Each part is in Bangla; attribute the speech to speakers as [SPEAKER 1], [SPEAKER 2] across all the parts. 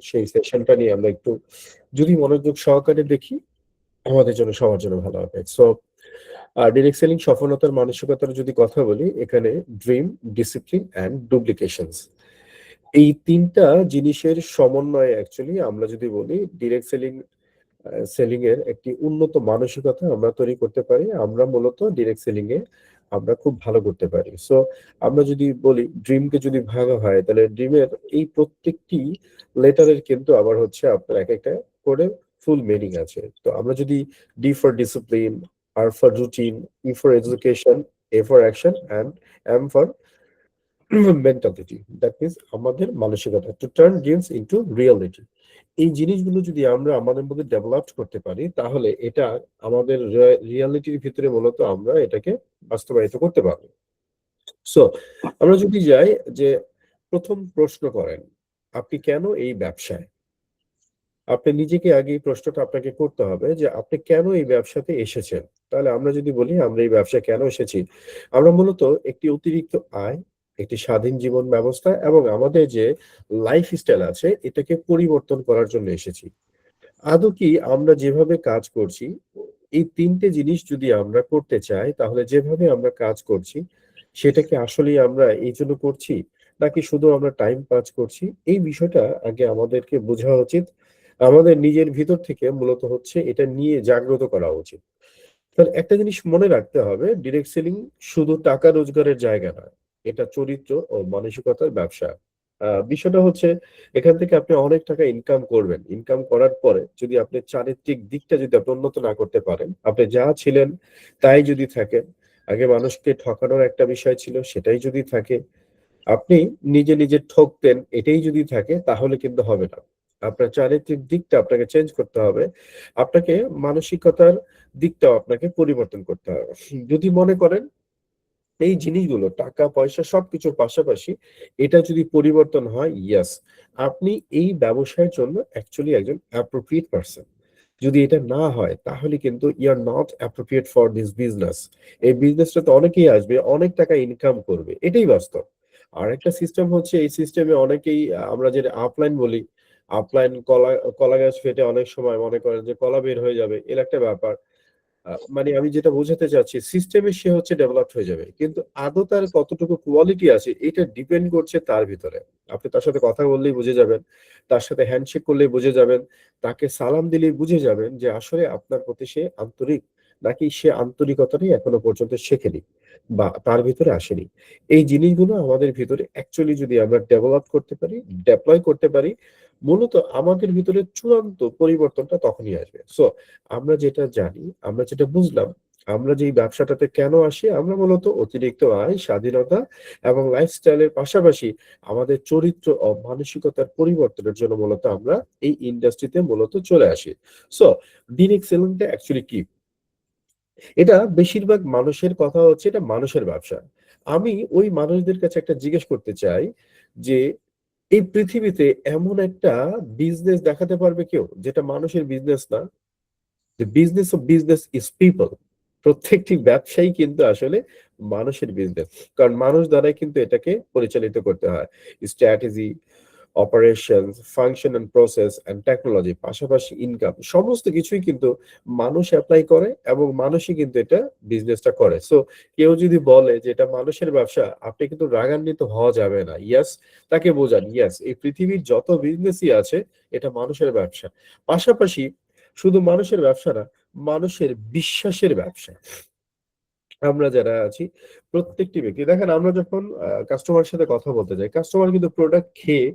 [SPEAKER 1] সেই সেশনটা নিয়ে আমরা একটু যদি মনোযোগ সহকারে দেখি, আমাদের জন্য সবার জন্য ভালো হবে। সো ডিরেক্ট সেলিং সফলতার মানসিকতার যদি কথা বলি, এখানে ড্রিম, ডিসিপ্লিন অ্যান্ড ডুপ্লিকেশনস। এই ৩ টা জিনিসের সমন্বয়ে অ্যাকচুয়ালি আমরা যদি বলি ডিরেক্ট সেলিং এর একটি উন্নত মানসিকতা আমরা তৈরি করতে পারি। আমরা মূলত ডিরেক্ট সেলিং এ আমরা খুব ভালো করতে পারি। সো আমরা যদি বলি ড্রিমকে যদি ভাঙা হয়, তাহলে ড্রিমের এই প্রত্যেকটি লেটারের কিন্তু আবার হচ্ছে আপনার একেকটা করে ফুল মিনিং আছে। তো আমরা যদি D for discipline, R for routine, E for education, A for action and M for mentality, that means আমাদের মানসিকতা to turn dreams into reality. এই জিনিসগুলো যদি আমরা আমাদের মধ্যে ডেভেলপ করতে পারি, তাহলে এটা আমাদের রিয়ালিটির ভিতরে মূলত আমরা এটাকে বাস্তবায়িত করতে পারবো। সো আমরা যদি যাই যে প্রথম প্রশ্ন করেন, আপনি কেন এই ব্যবসায়? আপনি নিজেকে আগে এই প্রশ্নটা আপনাকে করতে হবে যে আপনি কেন এই ব্যবসাতে এসেছেন? তাহলে আমরা যদি বলি আমরা এই ব্যবসায় কেন এসেছি? আমরা মূলত একটি অতিরিক্ত আয়, একটি স্বাধীন জীবন ব্যবস্থা এবং আমাদের যে লাইফস্টাইল আছে এটাকে পরিবর্তন করার জন্য এসেছি। আদৌ কি আমরা যেভাবে কাজ করছি, এই ৩ টে জিনিস যদি আমরা করতে চাই, তাহলে যেভাবে আমরা কাজ করছি, সেটা কি আসলেই আমরা এইজন্য করছি? নাকি শুধু আমরা টাইম পাস করছি? এই বিষয়টা আগে আমাদেরকে বোঝা উচিত। আমাদের নিজের ভিতর থেকে মূলত হচ্ছে এটা নিয়ে জাগ্রত করা উচিত। তাহলে একটা জিনিস মনে রাখতে হবে, ডিরেক্ট সেলিং শুধু টাকা রোজগারের জায়গা নয়। এটা চরিত্র ও মানসিকতার ব্যবসা। বিষয়টা হচ্ছে এখান থেকে আপনি অনেক টাকা ইনকাম করবেন। ইনকাম করার পরে যদি আপনি চারিত্রিক দিকটা যদি আপনি উন্নত না করতে পারেন, আপনি যা ছিলেন তাই যদি থাকেন, আগে মানুষকে ঠকানোর একটা বিষয় ছিল সেটাই যদি থাকে, আপনি নিজে ঠকতেন এটাই যদি থাকে, তাহলে কিন্তু হবে না। আপনার চারিত্রিক দিকটা আপনাকে চেঞ্জ করতে হবে। আপনাকে মানসিকতার দিকটাও আপনাকে পরিবর্তন করতে হবে। যদি মনে করেন এই জিনিসগুলো টাকা-পয়সা সবকিছুর পাশাপাশি এটা যদি পরিবর্তন হয়, ইয়েস, আপনি এই ব্যবসায়ের জন্য অ্যাকচুয়ালি একজন অ্যাপ্রোপ্রিয়েট পারসন। যদি এটা না হয় তাহলে কিন্তু you are not appropriate for this business. এই বিজনেসটাতে অনেকেই আসবে, অনেক টাকা ইনকাম করবে। এটাই বাস্তব। আরেকটা সিস্টেম হচ্ছে এই সিস্টেমে অনেকেই আমরা যেটা আপলাইন বলি, আপলাইন কলা গাছ ফেটে অনেক সময় মনে করেন যে কলা বের হয়ে যাবে। এর একটা ব্যাপার। মানে আমি যেটা বোঝাতে চাচ্ছি সিস্টেমে সে হচ্ছে ডেভেলপড হয়ে যাবে। কিন্তু আদৌ তার কতটুকু কোয়ালিটি আছে এটা ডিপেন্ড করছে তার ভিতরে। আপনি তার সাথে কথা বললেই বুঝে যাবেন, তার সাথে হ্যান্ডশেক করলেই বুঝে যাবেন, তাকে সালাম দিলেই বুঝে যাবেন যে আসলে আপনার প্রতি সে আন্তরিক নাকি সে আন্তরিকতাটাই এখনো পর্যন্ত শেখেনি বা তার ভিতরে আসেনি। এই জিনিসগুলো আমাদের ভিতরে অ্যাকচুয়ালি যদি আমরা ডেভেলপ করতে পারি, ডেপ্লয় করতে পারি, মূলত আমাদের ভিতরে চূড়ান্ত পরিবর্তনটা তখনই আসবে। সো আমরা যেটা জানি, আমরা যেটা বুঝলাম, আমরা যেই ব্যবসাটাতে কেন আসি, আমরা মূলত অতিরিক্ত আয়, স্বাধীনতা এবং লাইফস্টাইলের পাশাপাশি আমাদের চরিত্র ও মানসিকতার পরিবর্তনের জন্য মূলত আমরা এই ইন্ডাস্ট্রিতে মূলত চলে আসি। সো ডিরেক্ট সেলিংটা অ্যাকচুয়ালি কি? এটা বেশিরভাগ মানুষের কথা হচ্ছে এটা মানুষের ব্যবসা। আমি ওই মানুষদের কাছে একটা জিজ্ঞেস করতে চাই যে, এই পৃথিবীতে এমন একটা বিজনেস দেখাতে পারবে কেউ যেটা মানুষের বিজনেস না? The business of business is people. প্রত্যেকটি ব্যবসায়ী কিন্তু আসলে মানুষের বিজনেস। কারণ মানুষ দ্বারাই কিন্তু এটাকে পরিচালিত করতে হয়। Strategy, operations, function and process and technology পাশাপাশি ইনকাম সমস্ত কিছুই কিন্তু মানুষ এপ্লাই করে এবং মানুষই কিন্তু এটা বিজনেসটা করে। সো কেউ যদি বলে যে এটা মানুষের ব্যবসা, আপনি কিন্তু রাগান্বিত হওয়া যাবে না। ইয়েস, তাকে বোঝান, ইয়েস, এই পৃথিবীর যত বিজনেসই আছে এটা মানুষের ব্যবসা। পাশাপাশি শুধু মানুষের ব্যবসা না, মানুষের বিশ্বাসের ব্যবসা। আমরা যারা আছি প্রত্যেকটি ব্যক্তি দেখেন আমরা যখন কাস্টমারের সাথে কথা বলতে যাই, কাস্টমার কিন্তু প্রোডাক্ট খেয়ে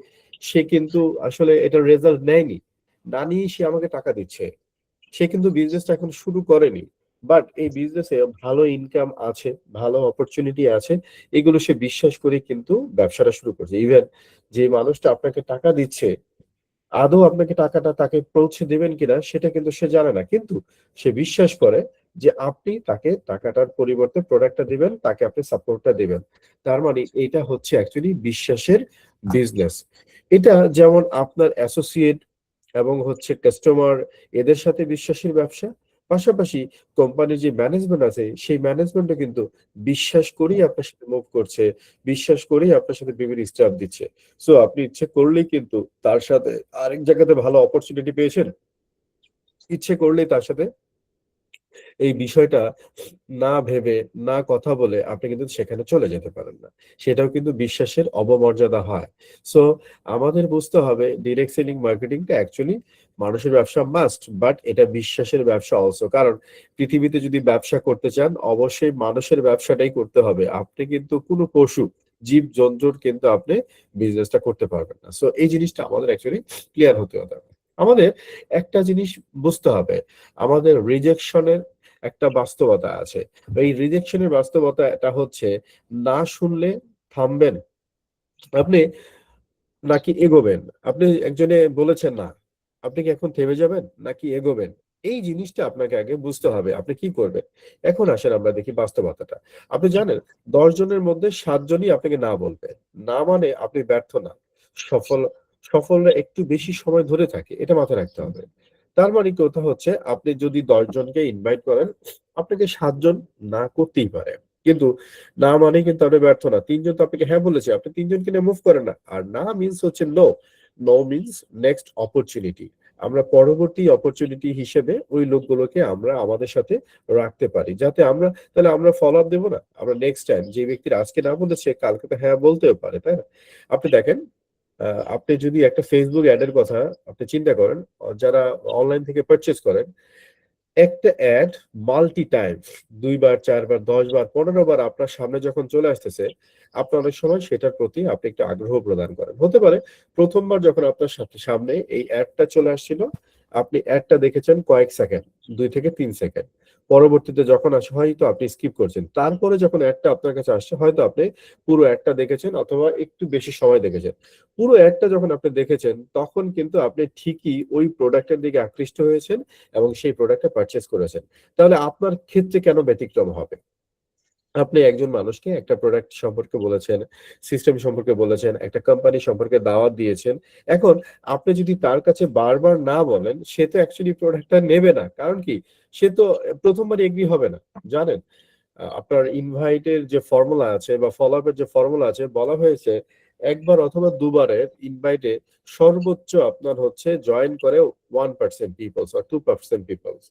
[SPEAKER 1] সে কিন্তু আসলে এটার রেজাল্ট নেয়নি। না নিয়েই সে আমাকে টাকা দিচ্ছে। সে কিন্তু বিজনেসটা এখন শুরু করেনি। বাট এই বিজনেসে ভালো ইনকাম আছে, ভালো অপরচুনিটি আছে। এগুলো সে বিশ্বাস করে কিন্তু ব্যবসাটা শুরু করছে। ইভেন যে মানুষটা আপনাকে টাকা দিচ্ছে আদৌ আপনাকে টাকাটা তাকে পৌঁছে দেবেন কিনা সেটা কিন্তু সে জানে না। কিন্তু সে বিশ্বাস করে যে আপনি তাকে টাকাটার পরিবর্তে প্রোডাক্টটা দিবেন, তাকে আপনি সাপোর্টটা দিবেন। তার মানে এইটা হচ্ছে অ্যাকচুয়ালি বিশ্বাসের বিজনেস। এটা যেমন আপনার অ্যাসোসিয়েট এবং হচ্ছে কাস্টমার এদের সাথে বিশ্বাসের ব্যবসা, পাশাপাশি কোম্পানির যে ম্যানেজমেন্ট আছে সেই ম্যানেজমেন্টও কিন্তু বিশ্বাস করেই আপনার সাথে মুভ করছে, বিশ্বাস করেই আপনার সাথে বিভিন্ন স্টাফ দিচ্ছে। সো আপনি ইচ্ছে করলেই কিন্তু তার সাথে আরেক জায়গাতে ভালো অপরচুনিটি পেয়েছেন, ইচ্ছে করলেই তার সাথে এই বিষয়টা না ভেবে, না কথা বলে আপনি কিন্তু সেখানে চলে যেতে পারেন না। সেটাও কিন্তু বিশ্বাসের অবমর্যাদা হয়। সো আমাদের বুঝতে হবে ডিরেক্ট সেলিং মার্কেটিংটা অ্যাকচুয়ালি মানুষের ব্যবসা মাস্ট, বাট এটা বিশ্বাসের ব্যবসা অলসো। কারণ পৃথিবীতে যদি ব্যবসা করতে চান অবশ্যই মানুষের ব্যবসাটাই করতে হবে। আপনি কিন্তু কোনো পশু, জীব-জন্তুর কিন্তু আপনি বিজনেসটা করতে পারবেন না। সো এই জিনিসটা আমাদের অ্যাকচুয়ালি ক্লিয়ার হতে হবে। আমাদের একটা জিনিস বুঝতে হবে, আমাদের রিজেকশনের একটা বাস্তবতা আছে। এই রিজেকশনের বাস্তবতা এটা হচ্ছে না শুনলে থামবেন আপনি নাকি এগোবেন? আপনি একজনে বলেছেন না। আপনি কি এখন থেমে যাবেন নাকি এগোবেন? এই জিনিসটা আপনাকে আগে বুঝতে হবে। আপনি কি করবেন? এখন আসেন আমরা দেখি বাস্তবতাটা। আপনি জানেন ১০ জনের মধ্যে ৭ জনই আপনাকে না বলবে। না মানে আপনি ব্যর্থ না। সফল সফলরা একটু বেশি সময় ধরে থাকে। এটা মাথায় রাখতে হবে। তার মানে কথা হচ্ছে আপনি যদি ১০ জনকে ইনভাইট করেন, আপনাকে ৭ জন না করতেই পারে। কিন্তু না মানেই কিন্তু আপনি ব্যর্থ না। ৩ জন তো আপনাকে হ্যাঁ বলেছে। আপনি ৩ জনকে নিয়ে মুভ করেন না। আর না মিনস হচ্ছে no. No means next opportunity. আমরা পরবর্তী অপরচুনিটি হিসেবে ওই লোকগুলোকে আমরা আমাদের সাথে রাখতে পারি। যাতে আমরা তাহলে আমরা ফলো আপ দেব না? আমরা নেক্সট টাইম যে ব্যক্তির আজকে না বলেছে কালকে তো হ্যাঁ বলতেও পারে, তাই না? আপনি দেখেন আপনি যদি একটা Facebook এড এর কথা আপনি চিন্তা করেন, যারা অনলাইন থেকে পারচেজ করেন একটা এড মাল্টি টাইম ২ বার, ৪ বার, ১০ বার, ১৫ বার আপনার সামনে যখন চলে আসতেছে, আপনি অনেক সময় সেটার প্রতি আপনি একটু আগ্রহ প্রদান করেন। হতে পারে ১ম বার যখন আপনার সামনে এই এডটা চলে আসছিল, আপনি এডটা দেখেছেন কয়েক সেকেন্ড, ২ থেকে ৩ সেকেন্ড। পরবর্তীতে যখন আসে হয়তো আপনি স্কিপ করছেন। তারপরে যখন এডটা আপনার কাছে আসছে হয়তো আপনি পুরো এডটা দেখেছেন অথবা একটু বেশি সময় দেখেছেন। পুরো এডটা যখন আপনি দেখেছেন, তখন কিন্তু আপনি ঠিকই ওই প্রোডাক্টের দিকে আকৃষ্ট হয়েছেন এবং সেই প্রোডাক্টটা পারচেজ করেছেন। তাহলে আপনার ক্ষেত্রে কেন ব্যতিক্রম হবে? আপনি একজন মানুষকে একটা প্রোডাক্ট সম্পর্কে বলেছেন, সিস্টেম সম্পর্কে বলেছেন, একটা কোম্পানি সম্পর্কে দাওয়াত দিয়েছেন। এখন আপনি যদি তার কাছে বারবার না বলেন, সে তো অ্যাকচুয়ালি প্রোডাক্টটা নেবে না। কারণ কি? সে তো ১ম বার এগ্রি হবে না। জানেন? আপনার ইনভাইট এর যে ফর্মুলা আছে বা ফলো আপ এর যে ফর্মুলা আছে বলা হয়েছে ১ বার অথবা ২ বারের ইনভাইট এ সর্বোচ্চ আপনার হচ্ছে জয়েন করে 1% পিপলস অর 2% পিপলস।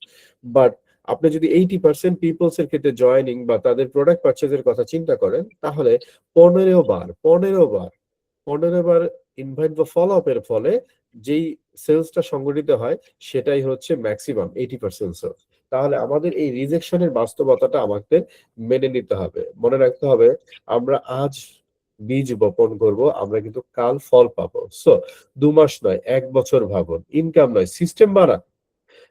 [SPEAKER 1] বাট আপনি যদি 80% পিপলস এর ক্ষেত্রে জয়েনিং বা তাদের প্রোডাক্ট পারচেজ এর কথা চিন্তা করেন তাহলে ১৫ বার ইনভাইট বা ফলো আপ এর ফলে যেই সেলসটা সংগঠিত হয় সেটাই হচ্ছে মেক্সিমাম 80% সেলস। তাহলে আমাদের এই রিজেকশন এর বাস্তবতাটা আমাদের মেনে নিতে হবে। মনে রাখতে হবে আমরা আজ বীজ বপন করব, আমরা কিন্তু কাল ফল পাবো। সো ২ মাস নয় ১ বছর ভাবুন। ইনকাম নয় সিস্টেম বানান।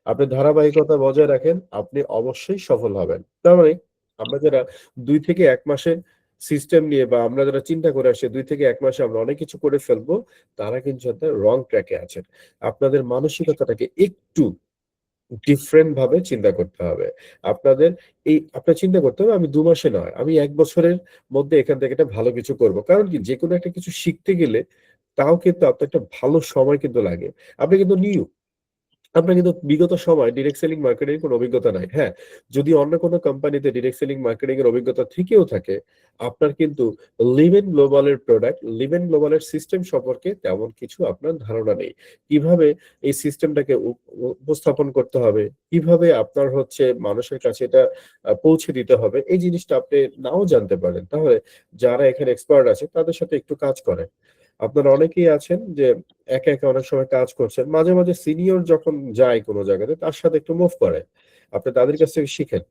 [SPEAKER 1] আপনি ধারাবাহিকতা বজায় রাখেন, আপনি অবশ্যই সফল হবেন। তার মানে আমরা যারা ২ থেকে ১ মাসের সিস্টেম নিয়ে বা আমরা যারা চিন্তা করে আসছি ২ থেকে ১ মাসে আমরা অনেক কিছু করে ফেলবো, তারা কিন্তু একটা রং ট্র্যাক এ আছেন। আপনাদের মানসিকতাটাকে একটু ডিফারেন্ট ভাবে চিন্তা করতে হবে। আপনাদের আপনার চিন্তা করতে হবে আমি ২ মাসে নয়, আমি ১ বছরের মধ্যে এখান থেকে একটা ভালো কিছু করব। কারণ কি যেকোনো একটা কিছু শিখতে গেলে তাও কিন্তু আপনার একটা ভালো সময় কিন্তু লাগে। আপনি কিন্তু নিউ আপনার কিন্তু বিগত সময় ডিরেক্ট সেলিং মার্কেটিং এর কোনো অভিজ্ঞতা নাই। হ্যাঁ, যদি অন্য কোনো কোম্পানিতে ডিরেক্ট সেলিং মার্কেটিং এর অভিজ্ঞতা থেকেও থাকে, আপনার কিন্তু লিভেন গ্লোবাল এর প্রোডাক্ট, লিভেন গ্লোবাল এর সিস্টেম সম্পর্কে তেমন কিছু আপনার ধারণা নেই। কিভাবে এই সিস্টেমটাকে উপস্থাপন করতে হবে, কিভাবে আপনার হচ্ছে মানুষের কাছে এটা পৌঁছে দিতে হবে, এই জিনিসটা আপনি নাও জানতে পারেন। তাহলে যারা এখানে এক্সপার্ট আছে তাদের সাথে একটু কাজ করেন। আপনারা অনেকেই আছেন যে একা অনেক সময় কাজ করছেন। মাঝে সিনিয়র যখন যায় কোন জায়গাতে তার সাথে একটু মুভ করেন। আপনি তাদের কাছ থেকে শিখেন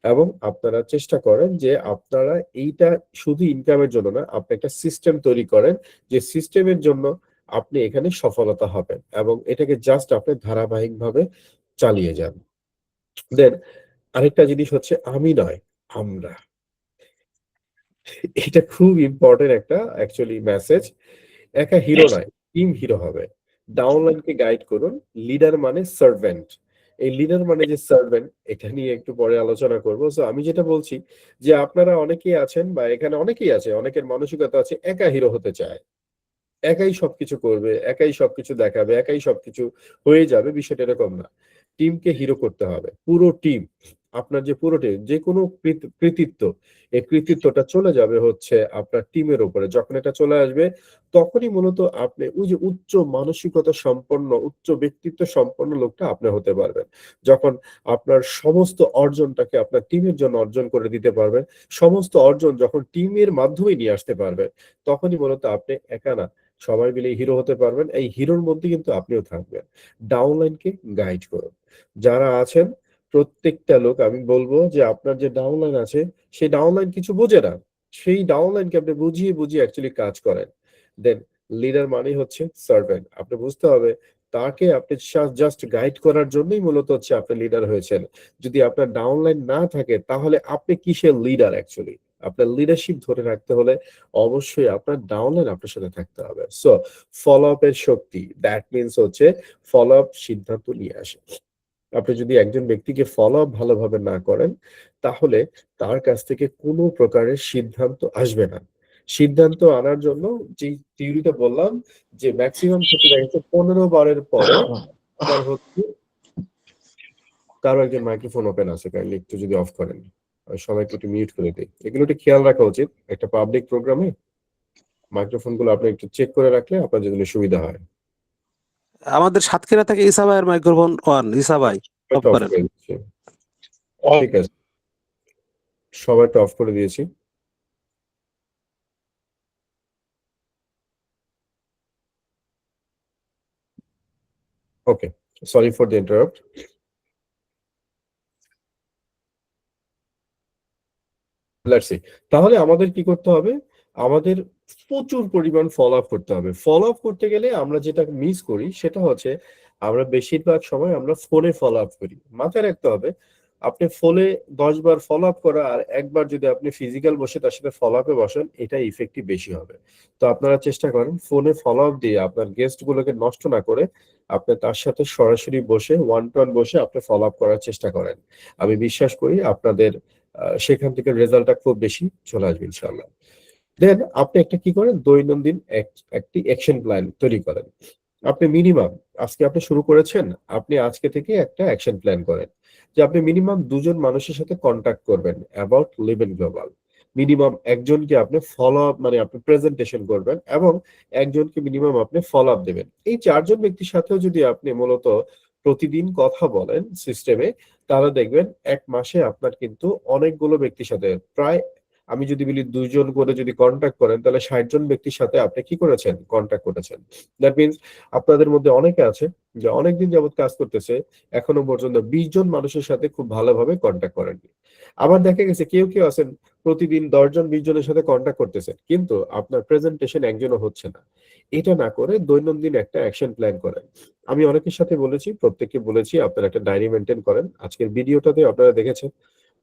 [SPEAKER 1] এবং আপনারা চেষ্টা করেন যে আপনারা এইটা শুধু ইনকামের জন্য না, আপনি একটা সিস্টেম তৈরি করেন যে সিস্টেমের জন্য আপনি এখানে সফলতা হবেন এবং এটাকে জাস্ট আপনি ধারাবাহিকভাবে চালিয়ে যান। দেন আরেকটা জিনিস হচ্ছে আমি নয়, আমরা। এটা খুব ইম্পোর্টেন্ট একটা অ্যাকচুয়ালি মেসেজ। একা হিরো নয়, টিম হিরো হবে। ডাউনলাইনকে গাইড করুন। লিডার মানে সার্ভেন্ট। এই লিডার মানে যে সার্ভেন্ট এটা নিয়ে একটু পরে আলোচনা করব। সো আমি যেটা বলছি যে আপনারা অনেকেই আছেন বা এখানে অনেকেই আছে, অনেকের মানসিকতা আছে একা হিরো হতে চায়। একাই সবকিছু করবে, একাই সবকিছু দেখাবে, একাই সবকিছু হয়ে যাবে বিষয়টা এরকম না। টিমকে হিরো করতে হবে। পুরো টিম, আপনার যে পুরো টিম, যে কোনো কৃতিত্ব, এই কৃতিত্বটা চলে যাবে হচ্ছে আপনার টিমের উপরে। যখন এটা চলে আসবে, তখনই মূলত আপনি ওই যে উচ্চ মানসিকতা সম্পন্ন, উচ্চ ব্যক্তিত্ব সম্পন্ন লোকটা আপনি হতে পারবেন। যখন আপনার সমস্ত অর্জনটাকে আপনার টিমের জন্য অর্জন করে দিতে পারবেন, সমস্ত অর্জন যখন টিমের মাধ্যমে নিয়ে আসতে পারবেন, তখনই মূলত আপনি একা না, সবাই মিলে হিরো হতে পারবেন। এই হিরোর মধ্যে কিন্তু আপনিও থাকবেন। ডাউনলাইনকে গাইড করুন। যারা আছেন প্রত্যেকটা লোক, আমি বলবো যে আপনার যে ডাউনলাইন আছে, সেই ডাউনলাইন কিছু বোঝে না। সেই ডাউনলাইনকে আপনি বুঝিয়ে বুঝিয়ে অ্যাকচুয়ালি কাজ করেন। দেন লিডার মানেই হচ্ছে সার্ভেন্ট। আপনি বুঝতে হবে তাকে আপনি জাস্ট গাইড করার জন্যই মূলত হচ্ছে আপনি লিডার হয়েছেন। যদি আপনার ডাউনলাইন না থাকে তাহলে আপনি কিসের লিডার অ্যাকচুয়ালি? আপনার লিডারশিপ ধরে রাখতে হলে অবশ্যই আপনার ডাউনলাইন আপনার সাথে থাকতে হবে। সো ফলো আপ এর শক্তি, দ্যাট মিনস হচ্ছে ফলো আপ সিদ্ধান্ত নিয়ে আসে। আপনি যদি একজন ব্যক্তিকে ফলো আপ ভালোভাবে না করেন, তাহলে তার কাছ থেকে কোনো প্রকারের সিদ্ধান্ত আসবে না। সিদ্ধান্ত আনার জন্য যে থিওরিটা বললাম, যে মেক্সিমাম ক্ষেত্রে দেখা যাচ্ছে ১৫ বারের পরে আপনার হচ্ছে কারো একজন মাইক্রোফোন ওপেন আছে, কাইন্ডলি একটু যদি অফ করেন। সবাইকে একটু মিউট করে দেই। এগুলো একটু খেয়াল রাখা উচিত। একটা পাবলিক প্রোগ্রামে মাইক্রোফোন গুলো আপনি একটু চেক করে রাখলে আপনার জন্য সুবিধা হয়।
[SPEAKER 2] আমাদের সাতক্ষীরা থেকে ইসা ভাইয়ের মাইক্রোফোন অন। ইসা ভাই অফ
[SPEAKER 1] সবাইকে অফ
[SPEAKER 2] করেন।
[SPEAKER 1] করে দিচ্ছি। ঠিক আছে, সবাইটা অফ করে দিয়েছি। Okay, sorry for the interrupt. Let's see. তাহলে আমাদের কি করতে হবে? আমাদের প্রচুর পরিমাণ ফলো আপ করতে হবে। ফলো আপ করতে গেলে আমরা যেটা মিস করি সেটা হচ্ছে আমরা বেশিরভাগ সময় আমরা ফোনে ফলো আপ করি। মাথায় রাখতে হবে আপনি ফোনে ১০ বার ফলো আপ করা আর একবার যদি আপনি ফিজিক্যাল বসে তার সাথে ফলো আপে বসেন, এটা ইফেক্টিভ বেশি হবে। তো আপনারা চেষ্টা করেন ফোনে ফলো আপ দিয়ে আপনার গেস্ট গুলোকে নষ্ট না করে আপনি তার সাথে সরাসরি বসে ওয়ান টু ওয়ান বসে আপনি ফলো আপ করার চেষ্টা করেন। আমি বিশ্বাস করি আপনাদের সেখান থেকে রেজাল্টটা খুব বেশি চলে আসবে ইনশাআল্লাহ। দেন আপনি একটা কি করেন, দৈনন্দিন একটি অ্যাকশন প্ল্যান তৈরি করেন। আপনি মিনিমাম, আজকে আপনি শুরু করেছেন, আপনি আজকে থেকে একটা অ্যাকশন প্ল্যান করেন যে আপনি মিনিমাম ২ জন মানুষের সাথে কন্টাক্ট করবেন about live in global. Minimum একজনকে আপনি ফলো আপ মানে আপনি প্রেজেন্টেশন করবেন এবং একজনকে মিনিমাম আপনি ফলো আপ দেবেন। এই ৪ জন ব্যক্তির সাথেও যদি আপনি মূলত প্রতিদিন কথা বলেন সিস্টেমে, তাহলে দেখবেন ১ মাসে আপনার কিন্তু অনেকগুলো ব্যক্তির সাথে প্রায়, আমি যদি বলি ২ জন করে যদি কন্টাক্ট করেন তাহলে ৬০ জন ব্যক্তির সাথে আপনি কি করেছেন? কন্টাক্ট করেছেন। দ্যাট মিনস আপনাদের মধ্যে অনেকে আছে যে অনেকদিন যাবৎ কাজ করতেছে, এখনো পর্যন্ত ২০ জন মানুষের সাথে খুব ভালোভাবে কন্টাক্ট করেননি। আবার দেখা গেছে কেউ আছেন প্রতিদিন ১০ জন ২০ জনের সাথে কন্টাক্ট করতেছেন। কিন্তু আপনার প্রেজেন্টেশন একজনও হচ্ছে না। এটা না করে দৈনন্দিন একটা অ্যাকশন প্ল্যান করেন। আমি অনেকের সাথে বলেছি, প্রত্যেককে বলেছি আপনারা একটা ডায়রি মেইনটেইন করেন। আজকের ভিডিওটাতে আপনারা দেখেছেন,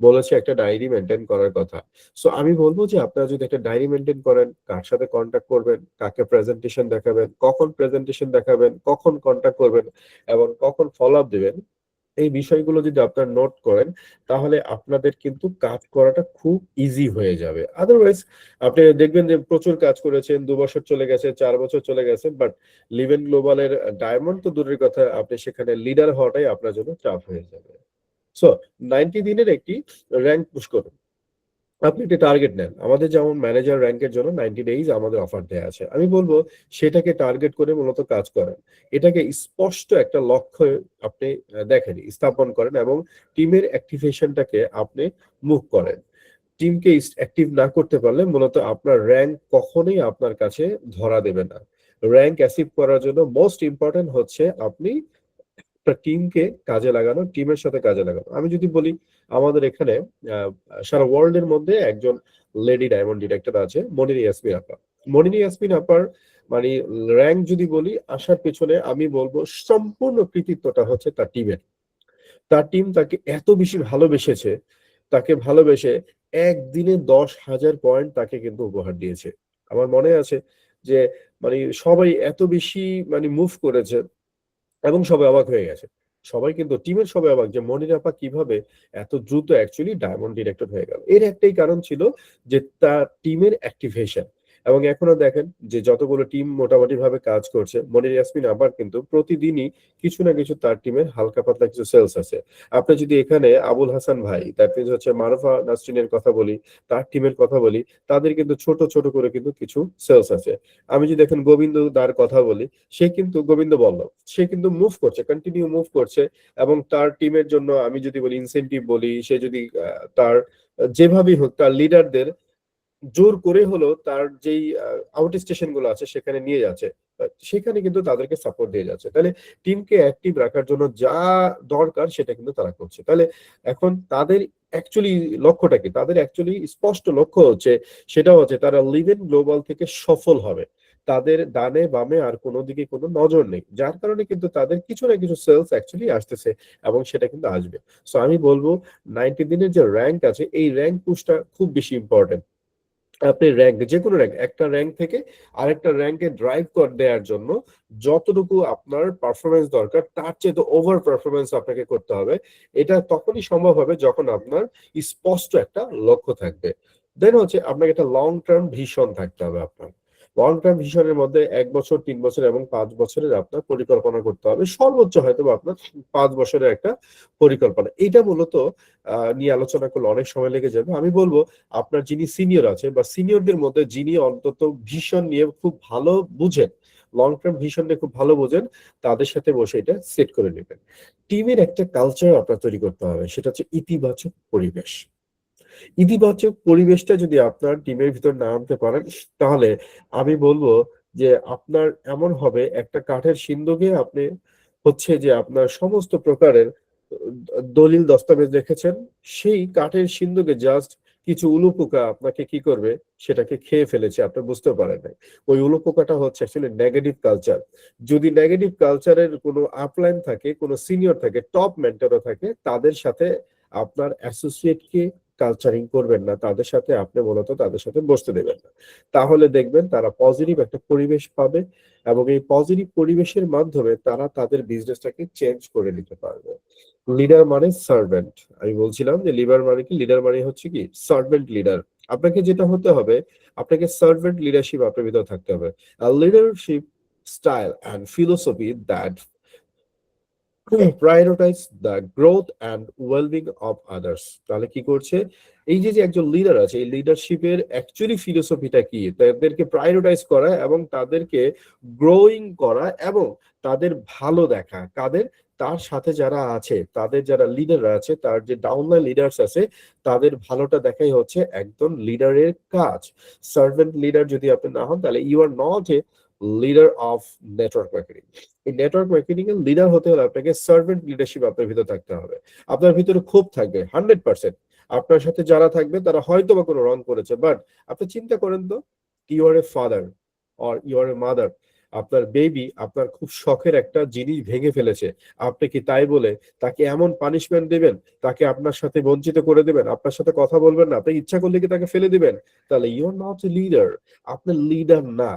[SPEAKER 1] বলেছি একটা ডায়রি মেইনটেইন করার কথা। সো আমি বলব যে আপনারা যদি একটা ডায়রি মেইনটেইন করেন, কার সাথে কনট্যাক্ট করবেন, কাকে প্রেজেন্টেশন দেখাবেন, কখন প্রেজেন্টেশন দেখাবেন, কখন কনট্যাক্ট করবেন এবং কখন ফলো আপ দিবেন, এই বিষয়গুলো যদি আপনারা নোট করেন, তাহলে আপনাদের কিন্তু কাজ করাটা খুব ইজি হয়ে যাবে। আদারওয়াইজ আপনি দেখবেন যে প্রচুর কাজ করেছেন, ২ বছর চলে গেছে, ৪ বছর চলে গেছে, বাট লিভ ইন গ্লোবাল এর ডায়মন্ড তো দূরের কথা, আপনি সেখানে লিডার হওয়াটাই আপনার জন্য চাপ হয়ে যাবে। সো ৯০ দিনের একটি র‍্যাংক পুশ করুন। আপনি একটা টার্গেট নেন। আমাদের যেমন ম্যানেজার র‍্যাংকের জন্য ৯০ ডেইজ আমাদের অফার দেয়া আছে। আমি বলব সেটাকে টার্গেট করে মূলত কাজ করেন। এটাকে স্পষ্ট একটা লক্ষ্য আপনি দেখেন, স্থাপন করেন এবং টিমের অ্যাক্টিভেশনটাকে আপনি মুভ করেন। টিমকে অ্যাক্টিভ না করতে পারলে মূলত আপনার র‍্যাংক কখনোই আপনার কাছে ধরা দেবে না। র‍্যাংক অ্যাচিভ করার জন্য মোস্ট ইম্পোর্টেন্ট হচ্ছে আপনি একটা টিমকে কাজে লাগানো, টিমের সাথে কাজে লাগানো। আমি যদি বলি আমাদের এখানে আ সারা ওয়ার্ল্ড এর মধ্যে একজন লেডি ডায়মন্ড ডিরেক্টর আছে, মনিরা ইয়াসমিন আপা। মনিরা ইয়াসমিন আপার মানে র‍্যাংক যদি বলি আসার পেছনে আমি বলব সম্পূর্ণ কৃতিত্বটা হচ্ছে তার টিমের। তার টিম তাকে এত বেশি ভালোবেসেছে, তাকে ভালোবেসে একদিনে ১০,০০০ পয়েন্ট তাকে কিন্তু উপহার দিয়েছে। আমার মনে আছে যে মানে সবাই এত বেশি মানে মুভ করেছে এবং সবাই অবাক হয়ে গেছে। সবাই কিন্তু টিমের সবাই অবাক যে মনির আপা কিভাবে এত দ্রুত অ্যাকচুয়ালি ডায়মন্ড ডিরেক্টর হয়ে গেল। এর একটাই কারণ ছিল যে তার টিমের অ্যাক্টিভেশন। এবং এখনো দেখেন যে যতগুলো টিম মোটামুটি ভাবে কাজ করছে, মনির ইয়াসমিন আবার কিন্তু প্রতিদিনই কিছু না কিছু তার টিমের হালকা পাতলা কিছু সেলস আছে। আপনি যদি এখানে আবুল হাসান ভাই, দ্যাট মিনস হচ্ছে মারুফা নাসরিনের কথা বলি, তার টিমের কথা বলি, তাদের কিন্তু ছোট ছোট করে কিন্তু কিছু সেলস আছে। আমি যদি এখন গোবিন্দ দার কথা বলি, সে কিন্তু গোবিন্দ বল্লভ, সে কিন্তু মুভ করছে, কন্টিনিউ মুভ করছে, এবং তার টিমের জন্য আমি যদি বলি ইনসেনটিভ বলি, সে যদি তার যেভাবেই হোক তার লিডারদের জোর করে হলো তার যেই আউট স্টেশন গুলো আছে সেখানে নিয়ে যাচ্ছে, সেখানে কিন্তু তাদেরকে সাপোর্ট দিয়ে যাচ্ছে। তাহলে টিমকে অ্যাক্টিভ রাখার জন্য যা দরকার সেটা কিন্তু তারা করছে। তাহলে এখন তাদের অ্যাকচুয়ালি লক্ষ্যটা কি? তাদের অ্যাকচুয়ালি স্পষ্ট লক্ষ্য হচ্ছে, সেটা হচ্ছে তারা লিভ ইন গ্লোবাল থেকে সফল হবে। তাদের ডানে বামে আর কোনো দিকে কোনো নজর নেই, যার কারণে কিন্তু তাদের কিছু না কিছু সেলস অ্যাকচুয়ালি আসতেছে, এবং সেটা কিন্তু আসবে। সো আমি বলবো 90 দিনের যে র্যাঙ্ক আছে, এই র্যাঙ্ক পুশটা খুব বেশি ইম্পর্টেন্ট। আপনি র্যাঙ্ক, যে কোনো র্যাঙ্ক, একটা র্যাঙ্ক থেকে আরেকটা র্যাঙ্কে ড্রাইভ করে দেওয়ার জন্য যতটুকু আপনার পারফরমেন্স দরকার তার চেয়ে তো ওভার পারফরমেন্স আপনাকে করতে হবে। এটা তখনই সম্ভব হবে যখন আপনার স্পষ্ট একটা লক্ষ্য থাকবে। দেন হচ্ছে আপনাকে একটা লং টার্ম ভিশন থাকতে হবে। আপনার লং টার্ম ভিশনের মধ্যে 1 বছর, 3 বছর এবং 5 বছরের আপনার পরিকল্পনা করতে হবে। সর্বোচ্চ হয়তো বা আপনার 5 বছরের একটা পরিকল্পনা। এটা মূলত নিয়ে আলোচনা করলে অনেক সময় লেগে যাবে। আমি বলবো আপনার যিনি সিনিয়র আছে বা সিনিয়রদের মধ্যে যিনি অন্তত ভিশন নিয়ে খুব ভালো বুঝেন, লং টার্ম ভিশন নিয়ে খুব ভালো বোঝেন, তাদের সাথে বসে এটা সেট করে নেবেন। টিমের একটা কালচার আপনার তৈরি করতে হবে, সেটা হচ্ছে ইতিবাচক পরিবেশ। ইতিবাচক পরিবেশটা যদি আপনার টিমের ভিতর না আনতে পারেন, তাহলে আমি বলবো যে আপনার এমন হবে, একটা কাঠের সিন্ধুকে আপনি হচ্ছে যে আপনার সমস্ত প্রকারের দলিল দস্তাবেজ রেখেছেন, সেই কাঠের সিন্ধুকে জাস্ট কিছু উলুপোকা আপনাকে কি করবে, সেটাকে খেয়ে ফেলেছে, আপনি বুঝতে পারেন নাই। ওই উলুপোকাটা হচ্ছে অ্যাকচুয়ালি নেগেটিভ কালচার। যদি নেগেটিভ কালচারের কোনো আপলাইন থাকে, কোনো সিনিয়র থাকে, টপ মেন্টরও থাকে, তাদের সাথে আপনার অ্যাসোসিয়েটকে কালচারিং করবেন না, তাদের সাথে আপনি মূলত তাদের সাথে বসতে দেবেন না। তাহলে দেখবেন তারা পজিটিভ একটা পরিবেশ পাবে, এবং এই পজিটিভ পরিবেশের মাধ্যমে তারা তাদের বিজনেসটাকে চেঞ্জ করে নিতে পারবে। লিডার মানে সার্ভেন্ট। আমি বলছিলাম যে লিডার মানে কি, লিডার মানে হচ্ছে কি সার্ভেন্ট লিডার। আপনাকে যেটা হতে হবে, আপনাকে সার্ভেন্ট লিডারশিপ আপনার ভিতরে থাকতে হবে। Leadership style and philosophy that prioritise the growth and wellbeing of others. তাহলে কি করছে, এই যে যে একজন লিডার আছে, এই লিডারশিপের অ্যাকচুয়ালি ফিলোসফিটা কি? তাদেরকে প্রায়োরিটাইজ করা এবং তাদেরকে গ্রোয়িং করা, এবং তাদের ভালো দেখা। কাদের? তার সাথে যারা আছে, তাদের যারা লিডার আছে, তার যে ডাউনলাইন লিডার্স আছে, তাদের ভালোটা দেখাই হচ্ছে একজন লিডারের কাজ। সার্ভেন্ট লিডার যদি আপনি না হন, তাহলে you are not a leader of network marketing. এই নেটওয়ার্ক মার্কেটিং এর লিডার হতে হলে আপনাকে সার্ভেন্ট লিডারশিপ আপনার ভিতরে থাকতে হবে। আপনার ভিতরে ক্ষোভ থাকবে 100%। আপনার সাথে যারা থাকবে তারা হয়তো বা কোনো রং করেছে, বাট আপনি চিন্তা করেন তো, you are a father or you are a mother, আপনার বেবি আপনার খুব শখের একটা জিনিস ভেঙে ফেলেছে, আপনি কি তাই বলে তাকে এমন পানিশমেন্ট দিবেন, তাকে আপনার সাথে বঞ্চিত করে দিবেন, আপনার সাথে কথা বলবেন না, আপনি ইচ্ছা করলে কি তাকে ফেলে দিবেন? তাহলে you are not a leader. আপনি লিডার না,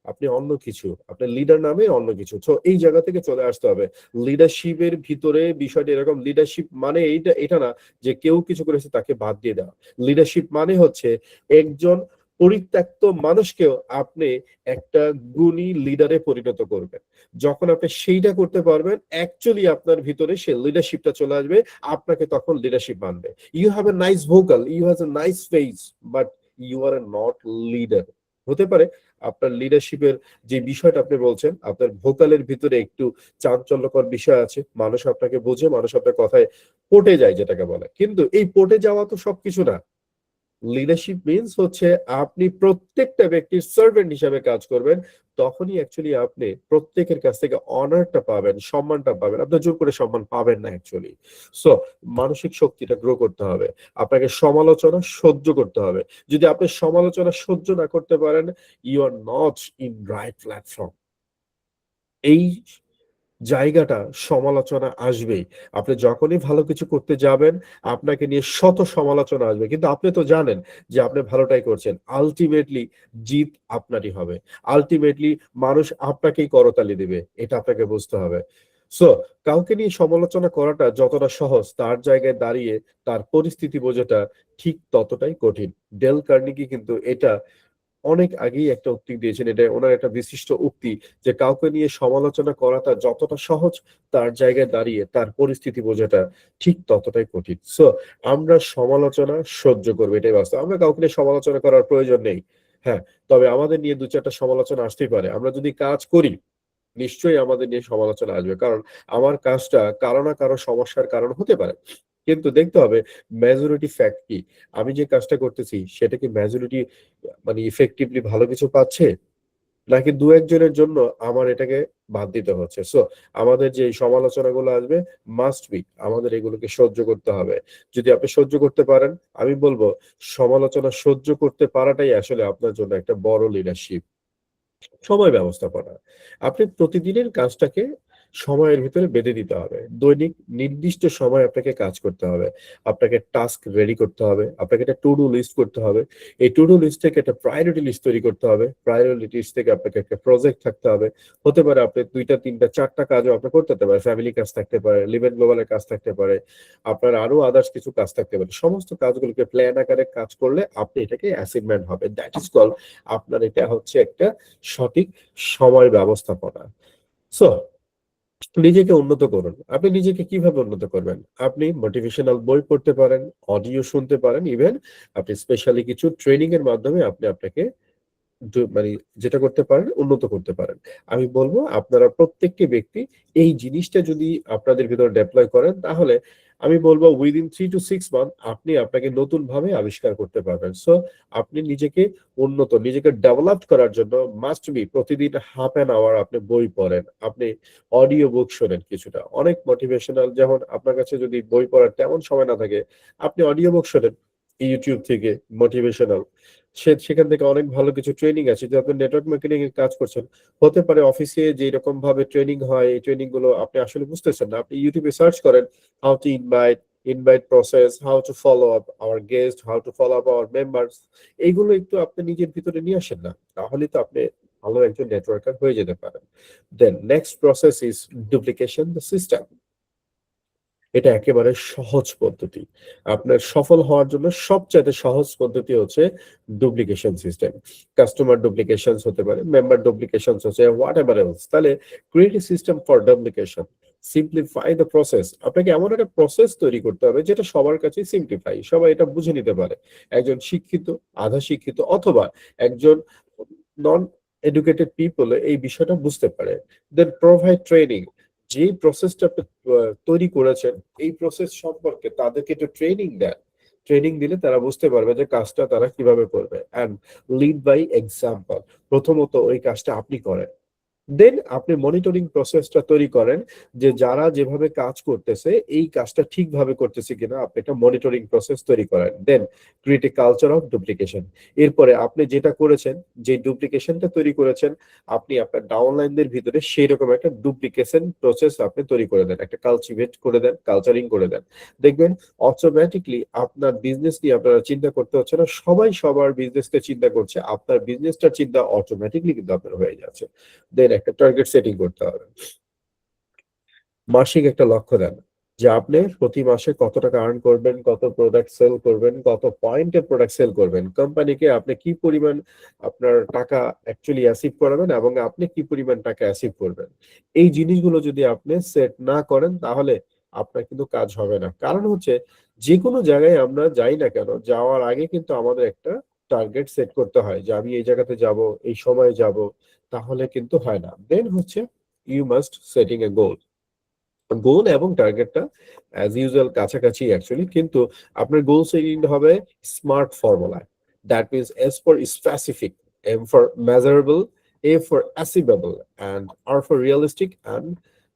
[SPEAKER 1] আপনি অন্য কিছু, আপনার লিডার নামে অন্য কিছু। তো এই জায়গা থেকে চলে আসতে হবে। লিডারশিপের ভিতরে বিষয়টা এরকম, লিডারশিপ মানে এইটা এটা না যে কেউ কিছু করেছে তাকে বাদ দিয়ে দেওয়া। লিডারশিপ মানে হচ্ছে একজন পরিত্যক্ত মানুষকেও আপনি একটা গুণী লিডারে পরিণত করবেন। যখন আপনি সেইটা করতে পারবেন, অ্যাকচুয়ালি আপনার ভিতরে সে লিডারশিপটা চলে আসবে, আপনাকে তখন লিডারশিপ মানবে। You have a nice vocal, you have a nice face, but you are not leader. হতে পারে আপনার লিডারশিপের যে বিষয়টা আপনি বলছেন, আপনার ভোকালের ভিতরে একটু চাঞ্চল্যকর বিষয় আছে, মানুষ আপনাকে বোঝে, মানুষ আপনার কথায় পটে যায় যেটাকে বলে, কিন্তু এই পটে যাওয়া তো সবকিছু না। লিডারশিপ মিন্স হচ্ছে আপনি প্রত্যেকটা ব্যক্তির সার্ভেন্ট হিসাবে কাজ করবেন, তখনই অ্যাকচুয়ালি আপনি প্রত্যেকের কাছ থেকে অনারটা পাবেন, সম্মানটা পাবেন। আপনি জোর করে সম্মান পাবেন না অ্যাকচুয়ালি। সো মানসিক শক্তিটা গ্রো করতে হবে, আপনাকে সমালোচনা সহ্য করতে হবে। যদি আপনি সমালোচনা সহ্য না করতে পারেন, you are not in right platform. এই জায়গাটা সমালোচনা আসবেই। আপনি যখনই ভালো কিছু করতে যাবেন, আপনাকে নিয়ে শত সমালোচনা আসবে, কিন্তু আপনি তো জানেন যে আপনি ভালোটাই করছেন। আলটিমেটলি জিত আপনারই হবে। আলটিমেটলি মানুষ আপনাকেই করতালি দিবে, এটা আপনাকে বুঝতে হবে। সো কাউকে নিয়ে সমালোচনা করাটা যতটা সহজ, তার জায়গায় দাঁড়িয়ে তার পরিস্থিতি বোঝাটা ঠিক ততটাই কঠিন। ডেল কার্নেগি কিন্তু এটা অনেক আগেই একটা উক্তি দিয়েছেন, এটা ওনার একটা বিশিষ্ট উক্তি, যে কাউকে নিয়ে সমালোচনা করাটা যতটা সহজ, তার জায়গায় দাঁড়িয়ে তার পরিস্থিতি বোঝাটা ঠিক ততটাই কঠিন। সো আমরা সমালোচনা সহ্য করবো, এটাই বাস্তব। আমরা কাউকে নিয়ে সমালোচনা করার প্রয়োজন নেই। হ্যাঁ, তবে আমাদের নিয়ে দু চারটা সমালোচনা আসতেই পারে। আমরা যদি কাজ করি, নিশ্চয়ই আমাদের নিয়ে সমালোচনা আসবে, কারণ আমার কাজটা কারো না কারো সমস্যার কারণ হতে পারে। কিন্তু দেখতে হবে মেজরিটি ফ্যাক্ট কি, আমি যে কাজটা করতেছি সেটা কি মেজরিটি মানে ইফেক্টিভলি ভালো কিছু পাচ্ছে, নাকি দু একজনের জন্য আমার এটাকে বাদ দিতে হচ্ছে। সো আমাদের যে সমালোচনাগুলো আসবে, মাস্ট বি আমাদের এগুলোকে সহ্য করতে হবে। যদি আপনি সহ্য করতে পারেন, আমি বলবো সমালোচনা সহ্য করতে পারাটাই আসলে আপনার জন্য একটা বড় লিডারশিপ। সময় ব্যবস্থাপনা। আপনি প্রতিদিনের কাজটাকে সময়ের ভিতরে বেঁধে দিতে হবে। দৈনিক নির্দিষ্ট সময় আপনাকে কাজ করতে হবে। আপনাকে টাস্ক রেডি করতে হবে। আপনাকে একটা টু ডু লিস্ট করতে হবে। এই টু ডু লিস্ট থেকে একটা প্রায়োরিটি লিস্ট তৈরি করতে হবে। প্রায়োরিটি লিস্ট থেকে আপনাকে একটা প্রজেক্ট থাকতে হবে। হতে পারে আপনি ২ টা ৩ টা ৪ টা কাজও আপনি করতে হতে পারে। ফ্যামিলি কাজ থাকতে পারে, লিভ এন্ড গ্লোবাল এর কাজ থাকতে পারে। আপনার আরো আদার্স কিছু কাজ থাকতে পারে। সমস্ত কাজগুলোকে প্ল্যান আকারে কাজ করলে আপনি এটাকে অ্যাচিভমেন্ট হবে। দ্যাট ইস কল্ড, আপনার এটা হচ্ছে একটা সঠিক সময় ব্যবস্থাপনা। সো নিজেকে উন্নত করুন। আপনি নিজেকে কিভাবে উন্নত করবেন? আপনি মোটিভেশনাল বই পড়তে পারেন, অডিও শুনতে পারেন, ইভেন আপনি স্পেশালি কিছু ট্রেনিং এর মাধ্যমে আপনি আপনাকে মানে যেটা করতে পারেন, উন্নত করতে পারেন। আমি বলবো আপনারা প্রত্যেকটি ব্যক্তি এই জিনিসটা যদি আপনাদের ভিতরে ডেপ্লয় করেন, তাহলে আমি বলবো উইদিন 3 to 6 মান্থ আপনি আপনাকে নতুন ভাবে আবিষ্কার করতে পারবেন। সো আপনি নিজেকে উন্নত, নিজেকে ডেভেলপ করার জন্য মাস্ট বি প্রতিদিন হাফ অ্যান আওয়ার আপনি বই পড়েন, আপনি অডিও বুক শোনেন কিছুটা। অনেক মোটিভেশনাল, যেমন আপনার কাছে যদি বই পড়ার তেমন সময় না থাকে, আপনি অডিও বুক শোনেন ইউটিউব থেকে মোটিভেশনাল। সেখান থেকে অনেক ভালো কিছু ট্রেনিং আছে। যে আপনি নেটওয়ার্ক মার্কেটিং এর কাজ করছেন, হতে পারে অফিসে যে রকম ভাবে ট্রেনিং হয়, এই ট্রেনিং গুলো আপনি আসলে বুঝতেছেন না। আপনি ইউটিউবে সার্চ করেন how to invite process, how to follow up our guest, how to follow up our members. এইগুলো একটু আপনি নিজের ভিতরে নিয়ে আসেন না, তাহলে তো আপনি ভালো একজন নেটওয়ার্কার হয়ে যেতে পারেন। Then next process is duplication the system. এটা একেবারে সহজ পদ্ধতি। আপনার সফল হওয়ার জন্য সবচাইতে সহজ পদ্ধতি হচ্ছে ডুপ্লিকেশন সিস্টেম। কাস্টমার ডুপ্লিকেশনস হতে পারে, মেম্বার ডুপ্লিকেশনস হচ্ছে, হোয়াট এভার এলস। তাহলে create a system for duplication. Simplify the process. আপনাকে এমন একটা প্রসেস তৈরি করতে হবে যেটা সবার কাছে সিম্পলিফাই, সবাই এটা বুঝে নিতে পারে। একজন শিক্ষিত, আধা শিক্ষিত অথবা একজন নন এডুকেটেড পিপল এই বিষয়টা বুঝতে পারে। দেন প্রোভাইড ট্রেনিং। যেই প্রসেসটা আপনি তৈরি করেছেন, এই প্রসেস সম্পর্কে তাদেরকে একটু ট্রেনিং দেন। ট্রেনিং দিলে তারা বুঝতে পারবে যে কাজটা তারা কিভাবে করবে। And lead by example. প্রথমত ওই কাজটা আপনি করেন। দেন আপনি মনিটরিং প্রসেসটা তৈরি করেন, যে যারা যেভাবে কাজ করতেছে এই কাজটা ঠিকভাবে করতেছে কিনা, আপনি একটা মনিটরিং প্রসেস তৈরি করেন। Then create a culture of duplication. এরপরে আপনি যেটা করেছেন, যে ডুপ্লিকেশনটা তৈরি করেছেন, আপনি আপনার ডাউনলাইনদের ভিতরে সেই রকম একটা ডুপ্লিকেশন প্রসেস আপনি তৈরি করে দেন, একটা কালচিভেট করে দেন, কালচারিং করে দেন। দেখবেন অটোমেটিকলি আপনার বিজনেস নিয়ে আপনারা চিন্তা করতে হচ্ছে না, সবাই সবার বিজনেসকে চিন্তা করছে, আপনার বিজনেসটার চিন্তা অটোমেটিকলি কিন্তু আপনার হয়ে যাচ্ছে। দেন একটা টার্গেট সেটিং করতে হবে। মাসিক একটা লক্ষ্য দেন, যে আপনি প্রতি মাসে কত টাকা আর্ন করবেন, কত প্রোডাক্ট সেল করবেন, কত পয়েন্টের প্রোডাক্ট সেল করবেন, কোম্পানিকে আপনি কি পরিমাণ আপনার টাকা অ্যাকচুয়ালি অ্যাচিভ করাবেন এবং আপনি কি পরিমাণ টাকা অ্যাচিভ করবেন। এই জিনিসগুলো যদি আপনি সেট না করেন, তাহলে আপনার কিন্তু কাজ হবে না। কারণ হচ্ছে যে কোনো জায়গায় আমরা যাই না কেন, যাওয়ার আগে কিন্তু আমাদের একটা টার্গেট সেট করতে হয়, যে আমি এই জায়গাতে যাব, এই সময়ে যাব, তাহলে কিন্তু হয় না। দেন হচ্ছে you must setting a goal. Goal এবং টার্গেটটা অ্যাজ ইউজুয়াল কাছাকাছি অ্যাকচুয়ালি, কিন্তু আপনার গোল সেটিং হবে স্মার্ট ফর্মুলায়। That means S for specific, M for measurable, A for achievable, and R for realistic, and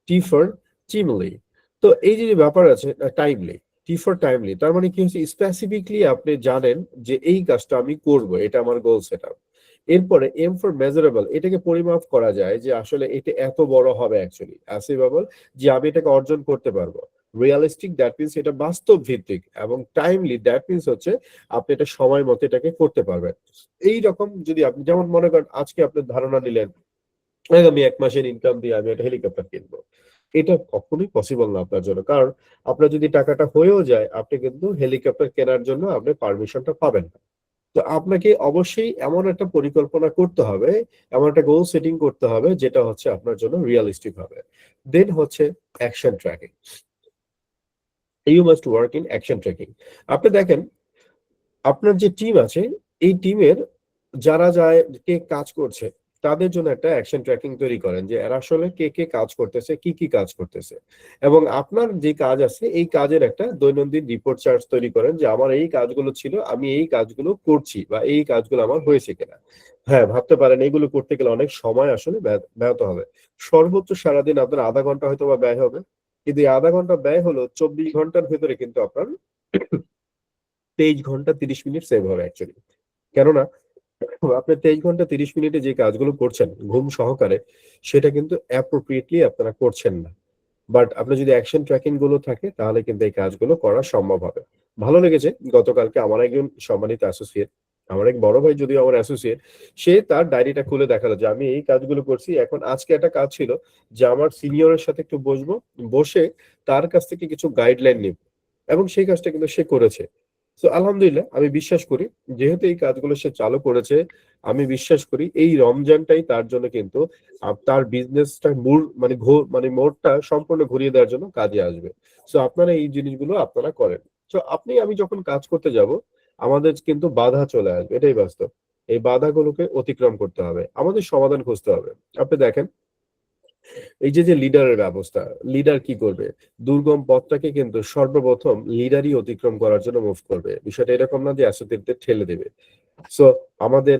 [SPEAKER 1] T for timely. তো এই যে যে ব্যাপার আছে, টাইমলি, টি ফর টাইমলি, তার মানে কি হচ্ছে, স্পেসিফিকলি আপনি জানেন যে এই কাজটা আমি করব, এটা আমার গোল সেট আপ। এরপরে এম ফর মেজারেবল, এটাকে পরিমাপ করা যায় যে আসলে এটা এত বড় হবে অ্যাকচুয়ালি। অ্যাচিভেবল, যে আমি এটাকে অর্জন করতে পারবো। রিয়েলিস্টিক, দ্যাট মিনস এটা বাস্তব ভিত্তিক। এবং টাইমলি, দ্যাট মিনস হচ্ছে আপনি এটা সময় মতো এটাকে করতে পারবেন। এই রকম যদি আপনি, যেমন মনে করেন আজকে আপনি ধারণা নিলেন আমি 1 মাসের ইনকাম দিয়ে আমি একটা হেলিকপ্টার কিনবো, এটা কখনোই পসিবল না আপনার জন্য। কারণ আপনার যদি টাকাটা হয়েও যায়, আপনি কিন্তু হেলিকপ্টার কেনার জন্য আপনি পারমিশনটা পাবেন না। তো আপনাকে অবশ্যই এমন একটা পরিকল্পনা করতে হবে, এমন একটা গোল সেটিং করতে হবে যেটা হচ্ছে আপনার জন্য রিয়ালিস্টিক হবে। দেন হচ্ছে action tracking. You must work in action tracking. আপনি দেখেন আপনার যে টিম আছে, এই টিমের যারা যায় কে কাজ করছে, তাদের জন্য একটা অ্যাকশন ট্র্যাকিং তৈরি করেন যে এরা আসলে কে কাজ করতেছে, কি কাজ করতেছে। এবং আপনার যে কাজ আছে এই কাজের একটা দৈনন্দিন রিপোর্ট চার্ট তৈরি করেন যে আমার এই কাজগুলো ছিল, আমি এই কাজগুলো করছি বা এই কাজগুলো আমার হয়েছে কিনা। হ্যাঁ, ভাবতে পারেন এগুলো করতে গেলে অনেক সময় আসলে ব্যাহত হবে। সর্বোচ্চ সারাদিন আপনার ০.৫ ঘন্টা হয়তোবা ব্যয় হবে। কিন্তু এই ০.৫ ঘন্টা ব্যয় হলো ২৪ ঘন্টার ভেতরে কিন্তু আপনার ২৩ ঘন্টা ৩০ মিনিট সেভ হবে অ্যাকচুয়ালি। কেননা আপনি ২৩ ঘন্টা ৩০ মিনিটে যে কাজগুলো করছেন ঘুম সহকারে, সেটা কিন্তু অ্যাপ্রোপ্রিয়েটলি আপনারা করছেন না। বাট আপনার যদি অ্যাকশন ট্র্যাকিং গুলো থাকে তাহলে কিন্তু এই কাজগুলো করা সম্ভব হবে। ভালো লেগেছে গতকালকে আমার একজন সম্মানিত অ্যাসোসিয়েট, আমার এক বড় ভাই যদিও আমার অ্যাসোসিয়েট, সে তার ডায়েরিটা খুলে দেখালো যে আমি এই কাজগুলো করছি। এখন আজকে একটা কাজ ছিল যে আমার সিনিয়রের সাথে একটু বসবো, বসে তার কাছ থেকে কিছু গাইডলাইন নিব। এবং সেই কাজটা কিন্তু সে করেছে। সো আলহামদুলিল্লাহ আমি বিশ্বাস করি যেহেতু এই কাজগুলো সে চালু করেছে, আমি বিশ্বাস করি এই রমজানটাই তার জন্য কিন্তু তার বিজনেসটা মোড়টা সম্পূর্ণ ঘুরিয়ে দেওয়ার জন্য কাজে আসবে। সো আপনারা এই জিনিসগুলো আপনারা করেন। সো আমি যখন কাজ করতে যাব, আমাদের কিন্তু বাধা চলে আসবে। এটাই বাস্তব। এই বাধাগুলোকে অতিক্রম করতে হবে। আমাদের সমাধান খুঁজতে হবে। আপনি দেখেন এই যে লিডারের ব্যবস্থা, লিডার কি করবে? দুর্গম পথটাকে কিন্তু সর্বপ্রথম লিডারই অতিক্রম করার জন্য মুভ করবে। বিষয়টা এরকম না যে অ্যাসোসিয়েটদের ঠেলে দেবে। সো আমাদের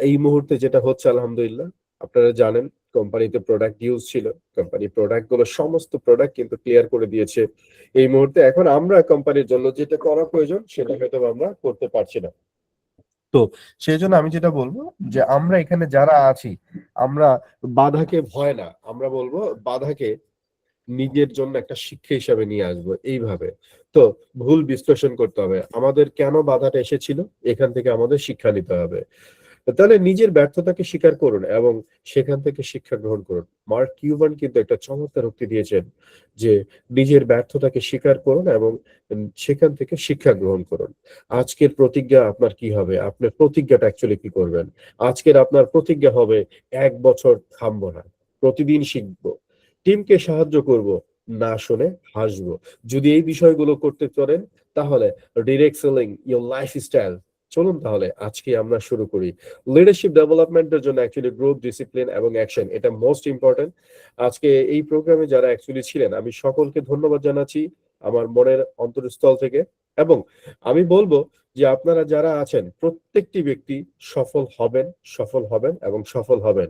[SPEAKER 1] এই মুহূর্তে যেটা হচ্ছে আলহামদুলিল্লাহ, আপনারা জানেন কোম্পানিতে প্রোডাক্ট ইউজ ছিল। কোম্পানি প্রোডাক্ট গুলো সমস্ত প্রোডাক্ট কিন্তু ক্লিয়ার করে দিয়েছে। এই মুহূর্তে এখন আমরা কোম্পানির জন্য যেটা করা প্রয়োজন সেটা হয়তো আমরা করতে পারছি না। তো সেজন্য আমি যেটা বলবো যে আমরা এখানে যারা আছি, আমরা বাধাকে ভয় না। আমরা বলবো বাধাকে নিজের জন্য একটা শিক্ষা হিসাবে নিয়ে আসবো এইভাবে। তো ভুল বিশ্লেষণ করতে হবে। আমাদের কেন বাধাটা এসেছিল? এখান থেকে আমাদের শিক্ষা নিতে হবে। তাহলে নিজের ব্যর্থতাকে স্বীকার করুন এবং সেখান থেকে শিক্ষা গ্রহণ করুন। মার্ক কিউবান কিন্তু একটা চমৎকার উক্তি দিয়েছেন যে, নিজের ব্যর্থতাকে স্বীকার করুন এবং সেখান থেকে শিক্ষা গ্রহণ করুন। আজকের প্রতিজ্ঞা আপনার কি হবে? আপনার প্রতিজ্ঞাটা অ্যাকচুয়ালি কি করবেন? আজকের আপনার প্রতিজ্ঞা হবে ১ বছর থামবো না। প্রতিদিন শিখবো। টিমকে সাহায্য করব, না শুনে হাসবো। যদি এই বিষয়গুলো করতে পারেন তাহলে ডিরেক্ট সেলিং ইওর লাইফস্টাইল। চলুন তাহলে আজকে আমরা শুরু করি। লিডারশিপ ডেভেলপমেন্টের জন্য অ্যাকচুয়ালি গ্রোথ, ডিসিপ্লিন এবং অ্যাকশন এটা মোস্ট ইম্পোর্টেন্ট। আজকে এই প্রোগ্রামে যারা অ্যাকচুয়ালি ছিলেন আমি সকলকে ধন্যবাদ জানাচ্ছি আমার মনের অন্তরস্থল থেকে। এবং আমি বলব যে আপনারা যারা আছেন প্রত্যেকটি ব্যক্তি সফল হবেন এবং সফল হবেন।